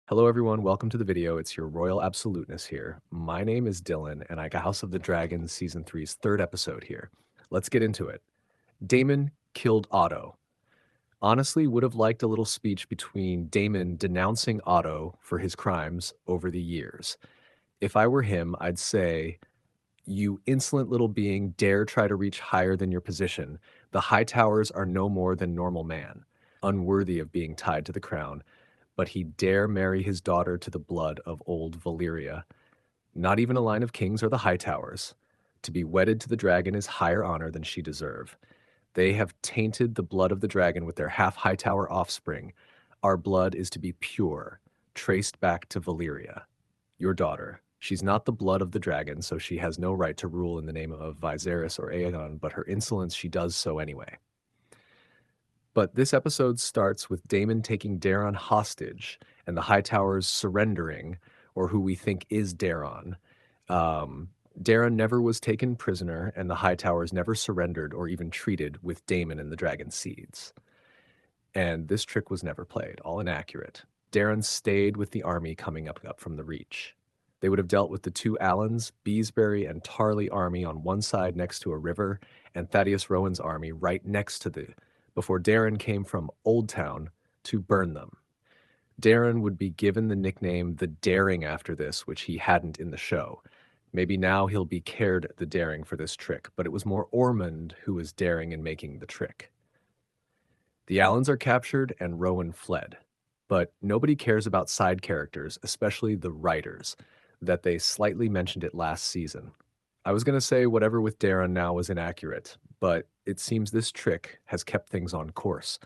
Hello, everyone. Welcome to the video. It's your Royal Absoluteness here. My name is Dylan, and I got House of the Dragon Season Three's third episode here. Let's get into it. Daemon killed Otto. Honestly, would have liked a little speech between Daemon denouncing Otto for his crimes over the years. If I were him, I'd say, "You insolent little being, dare try to reach higher than your position. The High Towers are no more than normal man, unworthy of being tied to the crown, but he dare marry his daughter to the blood of old Valyria. Not even a line of kings are the High Towers. To be wedded to the dragon is higher honor than she deserve. They have tainted the blood of the dragon with their half High Tower offspring. Our blood is to be pure, traced back to Valyria, your daughter. She's not the blood of the dragon, so she has no right to rule in the name of Viserys or Aegon, but her insolence, she does so anyway." But this episode starts with Daemon taking Daeron hostage and the High Towers surrendering, or who we think is Daeron. Daeron never was taken prisoner, and the High Towers never surrendered or even treated with Daemon and the Dragon Seeds. And this trick was never played, all inaccurate. Daeron stayed with the army coming up from the Reach. They would have dealt with the two Allens, Beesbury and Tarly army on one side next to a river, and Thaddeus Rowan's army right next to before Daeron came from Old Town to burn them. Daeron would be given the nickname the Daring after this, which he hadn't in the show. Maybe now he'll be cared the Daring for this trick, but it was more Ormond who was daring in making the trick. The Allens are captured and Rowan fled. But nobody cares about side characters, especially the writers, that they slightly mentioned it last season. I was going to say whatever with Daeron now was inaccurate, but it seems this trick has kept things on course.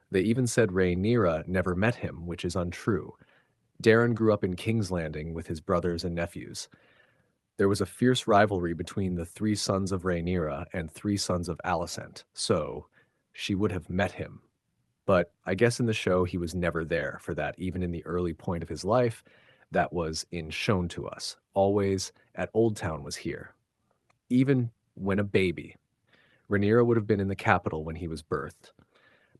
They even said Rhaenyra never met him, which is untrue. Daeron grew up in King's Landing with his brothers and nephews. There was a fierce rivalry between the three sons of Rhaenyra and three sons of Alicent, so she would have met him. But I guess in the show, he was never there for that, even in the early point of his life that was in shown to us. Always at Old Town was here. Even when a baby, Rhaenyra would have been in the capital when he was birthed.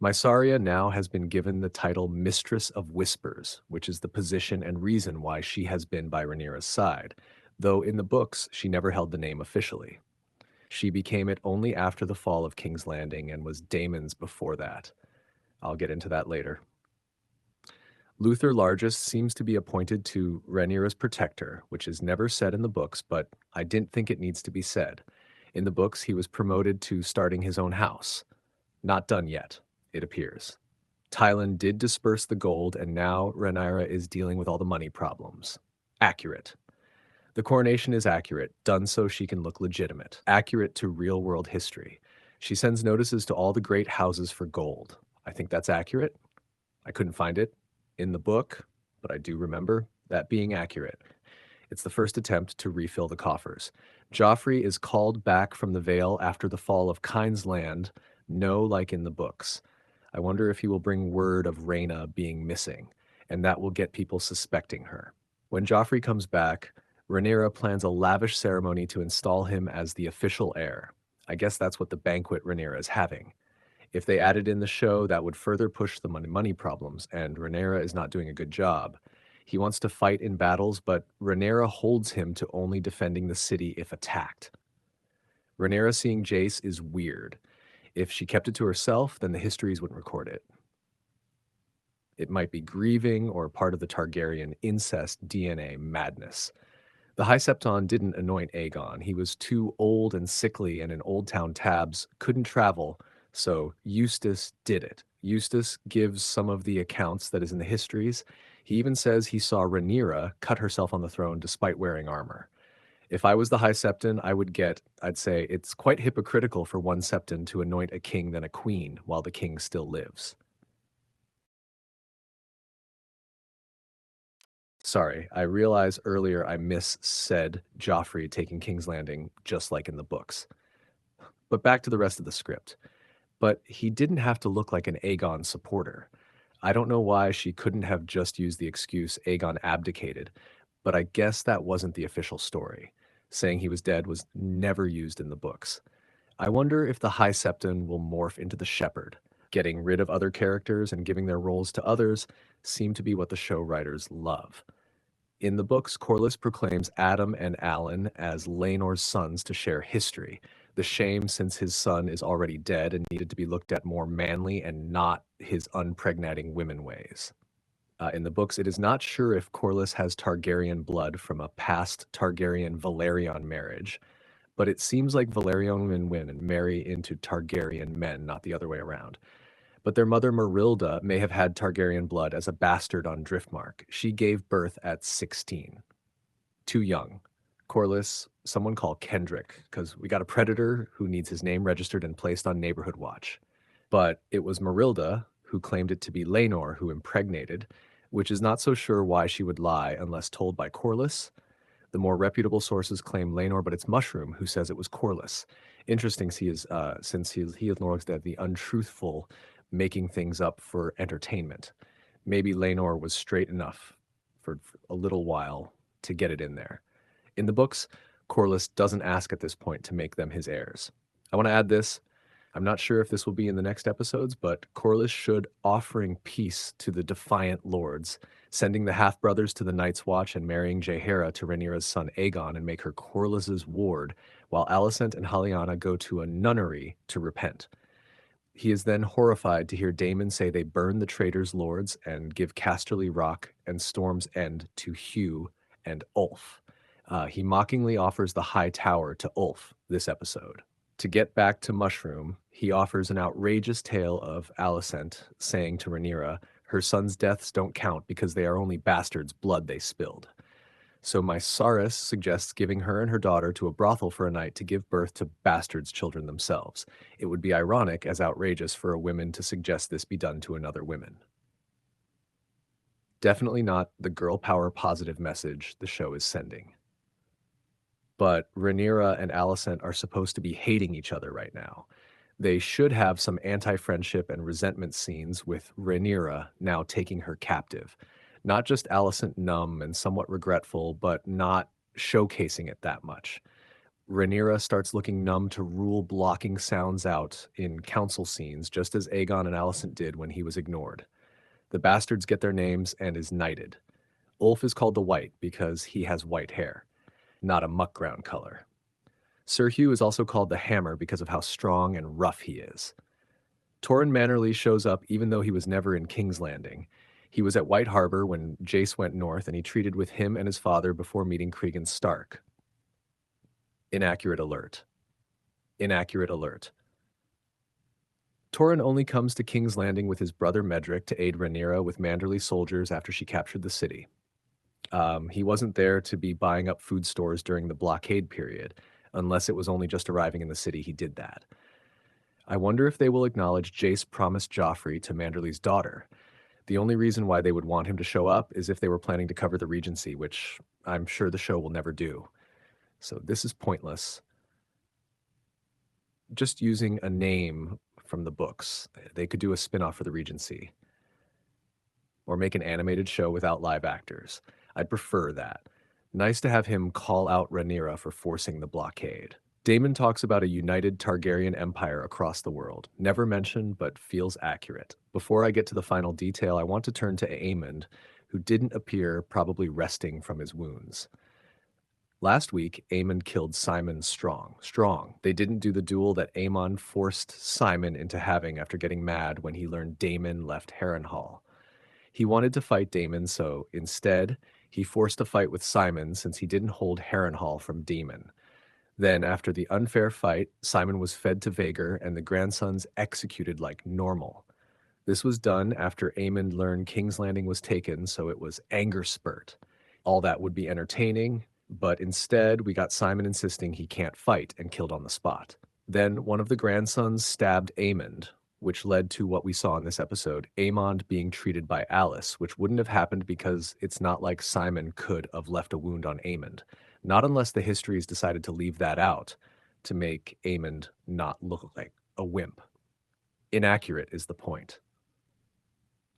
Mysaria now has been given the title Mistress of Whispers, which is the position and reason why she has been by Rhaenyra's side, though in the books she never held the name officially. She became it only after the fall of King's Landing and was Daemon's before that. I'll get into that later. Luther Largus seems to be appointed to Rhaenyra's protector, which is never said in the books, but I didn't think it needs to be said. In the books, he was promoted to starting his own house. Not done yet, it appears. Tylan did disperse the gold, and now Rhaenyra is dealing with all the money problems. Accurate. The coronation is accurate, done so she can look legitimate. Accurate to real-world history. She sends notices to all the great houses for gold. I think that's accurate. I couldn't find it in the book, but I do remember that being accurate. It's the first attempt to refill the coffers. Joffrey is called back from the Vale after the fall of Kyne's Land, no like in the books. I wonder if he will bring word of Rhaena being missing, and that will get people suspecting her. When Joffrey comes back, Rhaenyra plans a lavish ceremony to install him as the official heir. I guess that's what the banquet Rhaenyra is having. If they added in the show, that would further push the money problems, and Rhaenyra is not doing a good job. He wants to fight in battles, but Rhaenyra holds him to only defending the city if attacked. Rhaenyra seeing Jace is weird. If she kept it to herself, then the histories wouldn't record it. It might be grieving or part of the Targaryen incest DNA madness. The High Septon didn't anoint Aegon. He was too old and sickly and in Old Town tabs, couldn't travel, so Eustace did it. Eustace gives some of the accounts that is in the histories. He even says he saw Rhaenyra cut herself on the throne despite wearing armor. If I was the High Septon, I'd say it's quite hypocritical for one Septon to anoint a king than a queen while the king still lives. Sorry, I realized earlier I missaid Joffrey taking King's Landing just like in the books. But back to the rest of the script. But he didn't have to look like an Aegon supporter. I don't know why she couldn't have just used the excuse Aegon abdicated, but I guess that wasn't the official story. Saying he was dead was never used in the books. I wonder if the High Septon will morph into the Shepherd. Getting rid of other characters and giving their roles to others seem to be what the show writers love. In the books, Corlys proclaims Adam and Alan as Laenor's sons to share history. The shame since his son is already dead and needed to be looked at more manly and not his unpregnating women ways. In the books, it is not sure if Corlys has Targaryen blood from a past Targaryen Valerion marriage, but it seems like Valerian women marry into Targaryen men, not the other way around. But their mother Merilda may have had Targaryen blood as a bastard on Driftmark. She gave birth at 16. Too young. Corlys, someone call Kendrick, because we got a predator who needs his name registered and placed on Neighborhood Watch. But it was Merilda who claimed it to be Laenor who impregnated, which is not so sure why she would lie unless told by Corlys. The more reputable sources claim Laenor, but it's Mushroom who says it was Corlys. Interesting, since he acknowledges that the untruthful, making things up for entertainment. Maybe Laenor was straight enough for a little while to get it in there. In the books, Corlys doesn't ask at this point to make them his heirs. I want to add this. I'm not sure if this will be in the next episodes, but Corlys should offering peace to the defiant lords, sending the half-brothers to the Night's Watch and marrying Jaehaera to Rhaenyra's son Aegon and make her Corlys's ward, while Alicent and Haliana go to a nunnery to repent. He is then horrified to hear Daemon say they burn the traitors' lords and give Casterly Rock and Storm's End to Hugh and Ulf. He mockingly offers the High Tower to Ulf this episode. To get back to Mushroom, he offers an outrageous tale of Alicent saying to Rhaenyra, her sons' deaths don't count because they are only bastards' blood they spilled. So Mysaris suggests giving her and her daughter to a brothel for a night to give birth to bastards' children themselves. It would be ironic as outrageous for a woman to suggest this be done to another woman. Definitely not the girl power positive message the show is sending. But Rhaenyra and Alicent are supposed to be hating each other right now. They should have some anti-friendship and resentment scenes with Rhaenyra now taking her captive. Not just Alicent numb and somewhat regretful, but not showcasing it that much. Rhaenyra starts looking numb to rule blocking sounds out in council scenes, just as Aegon and Alicent did when he was ignored. The bastards get their names and is knighted. Ulf is called the White because he has white hair, not a muck-ground color. Sir Hugh is also called the Hammer because of how strong and rough he is. Torrhen Mannerly shows up even though he was never in King's Landing. He was at White Harbor when Jace went north, and he treated with him and his father before meeting Cregan Stark. Inaccurate alert. Inaccurate alert. Torrhen only comes to King's Landing with his brother Medric to aid Rhaenyra with Manderly soldiers after she captured the city. He wasn't there to be buying up food stores during the blockade period. Unless it was only just arriving in the city, he did that. I wonder if they will acknowledge Jace promised Joffrey to Manderly's daughter. The only reason why they would want him to show up is if they were planning to cover the Regency, which I'm sure the show will never do. So this is pointless. Just using a name from the books. They could do a spin-off for the Regency. Or make an animated show without live actors. I'd prefer that. Nice to have him call out Rhaenyra for forcing the blockade. Daemon talks about a united Targaryen empire across the world. Never mentioned, but feels accurate. Before I get to the final detail, I want to turn to Aemond, who didn't appear, probably resting from his wounds. Last week, Aemond killed Simon Strong. They didn't do the duel that Aemon forced Simon into having after getting mad when he learned Daemon left Harrenhal. He wanted to fight Daemon, so instead, he forced a fight with Simon since he didn't hold Harrenhal from Daemon. Then, after the unfair fight, Simon was fed to Vhagar and the grandsons executed like normal. This was done after Aemond learned King's Landing was taken, so it was anger spurt. All that would be entertaining, but instead we got Simon insisting he can't fight and killed on the spot. Then one of the grandsons stabbed Aemond, which led to what we saw in this episode, Aemond being treated by Alis, which wouldn't have happened because it's not like Simon could have left a wound on Aemond. Not unless the histories decided to leave that out to make Aemond not look like a wimp. Inaccurate is the point.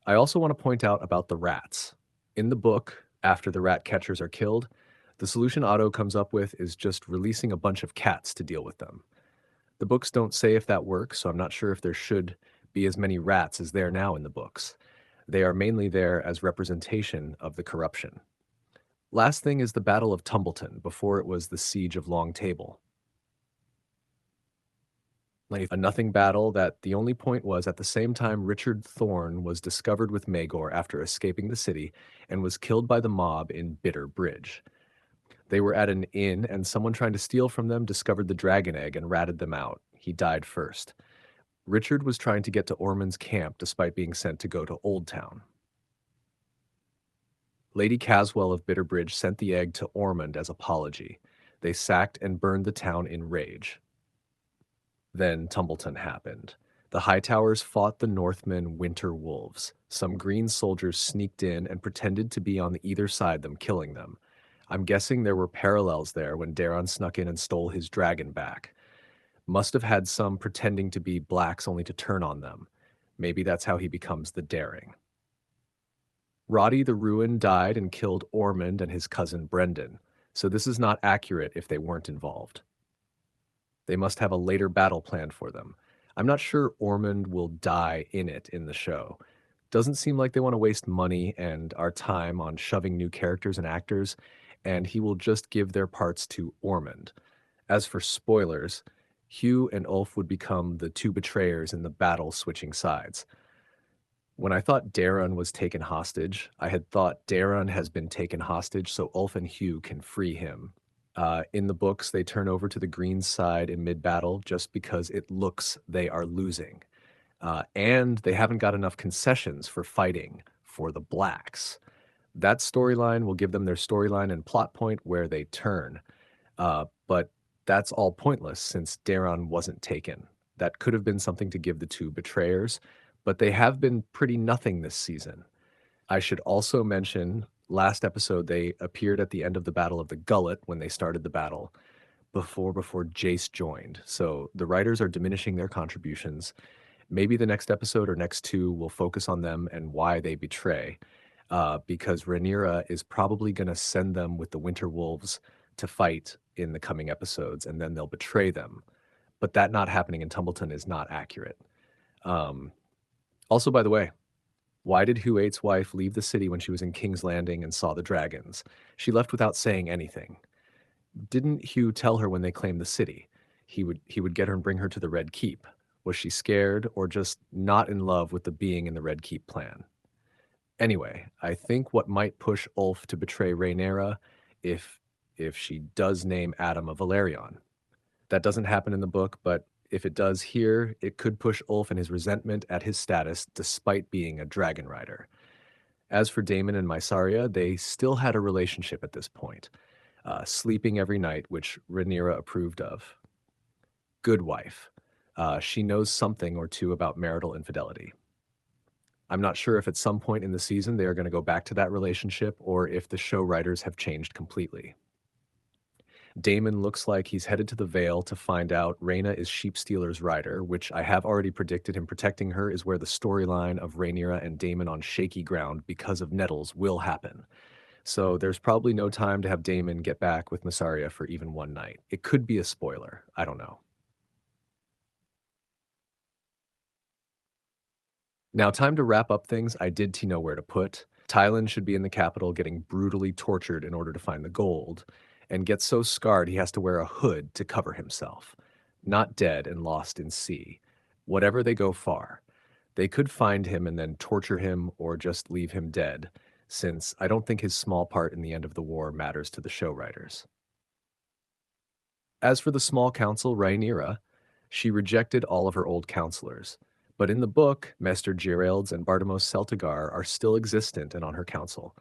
I also want to point out about the rats. In the book, after the rat catchers are killed, the solution Otto comes up with is just releasing a bunch of cats to deal with them. The books don't say if that works, so I'm not sure if there should be as many rats as there now in the books. They are mainly there as representation of the corruption. Last thing is the Battle of Tumbleton before it was the Siege of Long Table. Like a nothing battle that the only point was at the same time Richard Thorne was discovered with Maegor after escaping the city and was killed by the mob in Bitter Bridge. They were at an inn and someone trying to steal from them discovered the dragon egg and ratted them out. He died first. Richard was trying to get to Ormond's camp despite being sent to go to Old Town. Lady Caswell of Bitterbridge sent the egg to Ormond as apology. They sacked and burned the town in rage. Then Tumbleton happened. The Hightowers fought the Northmen winter wolves. Some green soldiers sneaked in and pretended to be on either side them, killing them. I'm guessing there were parallels there when Daeron snuck in and stole his dragon back. Must have had some pretending to be blacks only to turn on them. Maybe that's how he becomes the Daring. Roddy the Ruin died and killed Ormond and his cousin Brendan, so this is not accurate if they weren't involved. They must have a later battle planned for them. I'm not sure Ormond will die in it in the show. Doesn't seem like they want to waste money and our time on shoving new characters and actors, and he will just give their parts to Ormond. As for spoilers, Hugh and Ulf would become the two betrayers in the battle switching sides. When I thought Daeron was taken hostage, I had thought Daeron has been taken hostage so Ulf and Hugh can free him. In the books, they turn over to the green side in mid-battle just because it looks they are losing. And they haven't got enough concessions for fighting for the blacks. That storyline will give them their storyline and plot point where they turn. But that's all pointless since Daeron wasn't taken. That could have been something to give the two betrayers, but they have been pretty nothing this season. I should also mention last episode they appeared at the end of the Battle of the Gullet when they started the battle before Jace joined. So the writers are diminishing their contributions. Maybe the next episode or next two will focus on them and why they betray, because Rhaenyra is probably going to send them with the Winter Wolves to fight in the coming episodes, and then they'll betray them. But that not happening in Tumbleton is not accurate. Also, by the way, why did Hugh Eight's wife leave the city when she was in King's Landing and saw the dragons? She left without saying anything. Didn't Hugh tell her when they claimed the city? He would get her and bring her to the Red Keep. Was she scared or just not in love with the being in the Red Keep plan? Anyway, I think what might push Ulf to betray Rhaenyra if she does name Adam a Valerion. That doesn't happen in the book, but if it does here, it could push Ulf and his resentment at his status despite being a dragon rider. As for Daemon and Mysaria, they still had a relationship at this point, sleeping every night, which Rhaenyra approved of. Good wife. She knows something or two about marital infidelity. I'm not sure if at some point in the season they are going to go back to that relationship or if the show writers have changed completely. Daemon looks like he's headed to the Vale to find out Rhaena is Sheepstealer's rider, which I have already predicted him protecting her is where the storyline of Rhaenyra and Daemon on shaky ground because of Nettles will happen. So there's probably no time to have Daemon get back with Mysaria for even one night. It could be a spoiler. I don't know. Now, time to wrap up things I did know where to put. Tylan should be in the capital getting brutally tortured in order to find the gold, and gets so scarred he has to wear a hood to cover himself. Not dead and lost in sea. Whatever they go far. They could find him and then torture him or just leave him dead, since I don't think his small part in the end of the war matters to the show writers. As for the small council, Rhaenyra, she rejected all of her old counselors. But in the book, Maester Geralds and Bartimos Celtigar are still existent and on her council.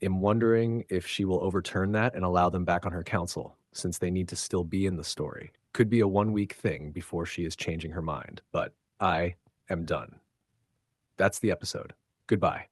I'm wondering if she will overturn that and allow them back on her council, since they need to still be in the story. Could be a 1 week thing before she is changing her mind, but I am done. That's the episode. Goodbye.